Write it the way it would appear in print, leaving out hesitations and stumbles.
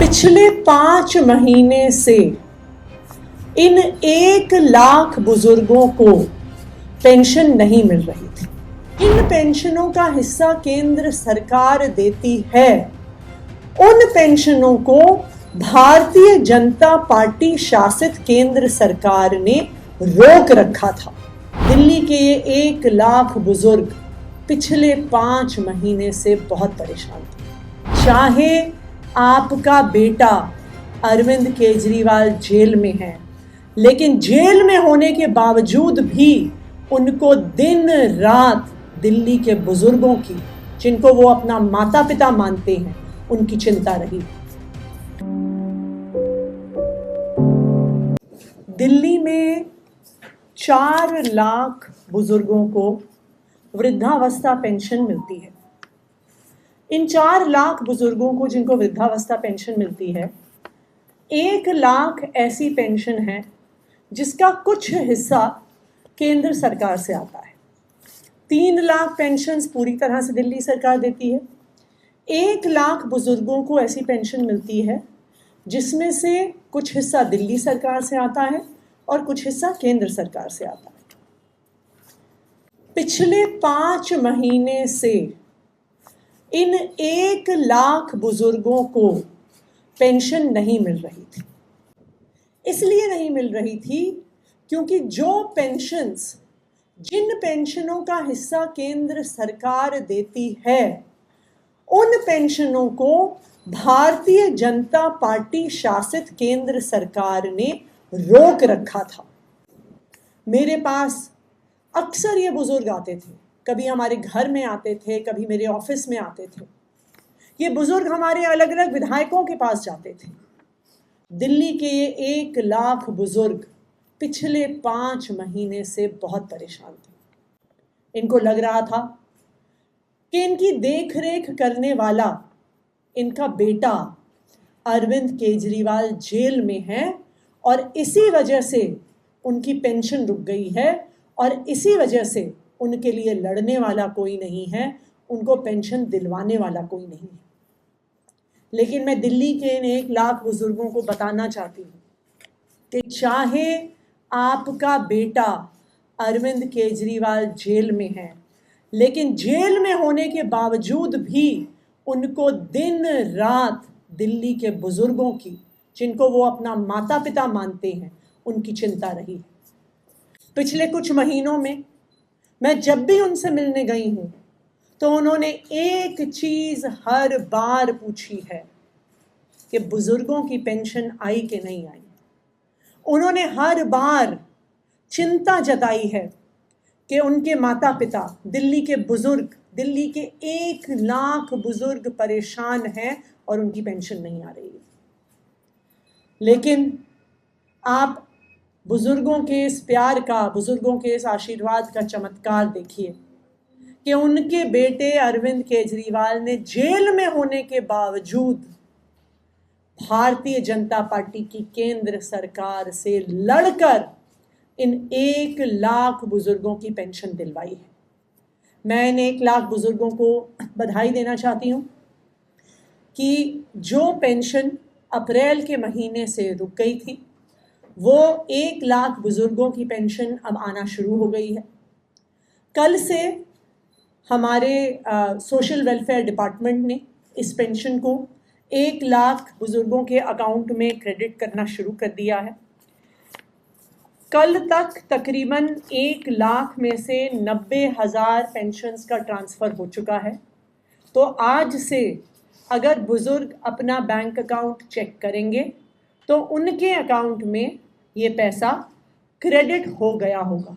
पिछले 5 महीने से इन 1 लाख बुजुर्गों को पेंशन नहीं मिल रही थी। इन पेंशनों का हिस्सा केंद्र सरकार देती है। उन पेंशनों को भारतीय जनता पार्टी शासित केंद्र सरकार ने रोक रखा था। दिल्ली के ये 1 लाख बुजुर्ग पिछले 5 महीने से बहुत परेशान थे। चाहे आपका बेटा अरविंद केजरीवाल जेल में है, लेकिन जेल में होने के बावजूद भी उनको दिन रात दिल्ली के बुजुर्गों की, जिनको वो अपना माता पिता मानते हैं, उनकी चिंता रही। दिल्ली में 4 लाख बुजुर्गों को वृद्धावस्था पेंशन मिलती है। इन 4 लाख बुजुर्गों को जिनको वृद्धावस्था पेंशन मिलती है, 1 लाख ऐसी पेंशन है जिसका कुछ हिस्सा केंद्र सरकार से आता है। 3 लाख पेंशन्स पूरी तरह से दिल्ली सरकार देती है। 1 लाख बुजुर्गों को ऐसी पेंशन मिलती है जिसमें से कुछ हिस्सा दिल्ली सरकार से आता है और कुछ हिस्सा केंद्र सरकार से आता है। पिछले 5 महीने से इन 1 लाख बुजुर्गों को पेंशन नहीं मिल रही थी। इसलिए नहीं मिल रही थी क्योंकि जिन पेंशनों का हिस्सा केंद्र सरकार देती है, उन पेंशनों को भारतीय जनता पार्टी शासित केंद्र सरकार ने रोक रखा था। मेरे पास अक्सर ये बुजुर्ग आते थे, कभी हमारे घर में आते थे, कभी मेरे ऑफिस में आते थे। ये बुजुर्ग हमारे अलग अलग विधायकों के पास जाते थे। दिल्ली के ये 1 लाख बुजुर्ग पिछले 5 महीने से बहुत परेशान थे। इनको लग रहा था कि इनकी देखरेख करने वाला इनका बेटा अरविंद केजरीवाल जेल में है और इसी वजह से उनकी पेंशन रुक गई है और इसी वजह से उनके लिए लड़ने वाला कोई नहीं है, उनको पेंशन दिलवाने वाला कोई नहीं है। लेकिन मैं दिल्ली के इन 1 लाख बुजुर्गों को बताना चाहती हूँ कि चाहे आपका बेटा अरविंद केजरीवाल जेल में है, लेकिन जेल में होने के बावजूद भी उनको दिन रात दिल्ली के बुजुर्गों की, जिनको वो अपना माता पिता मानते हैं, उनकी चिंता रही। पिछले कुछ महीनों में मैं जब भी उनसे मिलने गई हूँ तो उन्होंने एक चीज़ हर बार पूछी है कि बुजुर्गों की पेंशन आई कि नहीं आई। उन्होंने हर बार चिंता जताई है कि उनके माता पिता, दिल्ली के बुजुर्ग, दिल्ली के 1 लाख बुजुर्ग परेशान हैं और उनकी पेंशन नहीं आ रही है। लेकिन आप बुजुर्गों के इस प्यार का, बुजुर्गों के इस आशीर्वाद का चमत्कार देखिए कि उनके बेटे अरविंद केजरीवाल ने जेल में होने के बावजूद भारतीय जनता पार्टी की केंद्र सरकार से लड़कर इन 1 लाख बुजुर्गों की पेंशन दिलवाई है। मैं इन 1 लाख बुजुर्गों को बधाई देना चाहती हूँ कि जो पेंशन अप्रैल के महीने से रुक गई थी, वो 1 लाख बुजुर्गों की पेंशन अब आना शुरू हो गई है। कल से हमारे सोशल वेलफेयर डिपार्टमेंट ने इस पेंशन को 1 लाख बुजुर्गों के अकाउंट में क्रेडिट करना शुरू कर दिया है। कल तक तकरीबन 1 लाख में से 90,000 पेंशन्स का ट्रांसफ़र हो चुका है। तो आज से अगर बुजुर्ग अपना बैंक अकाउंट चेक करेंगे तो उनके अकाउंट में ये पैसा क्रेडिट हो गया होगा।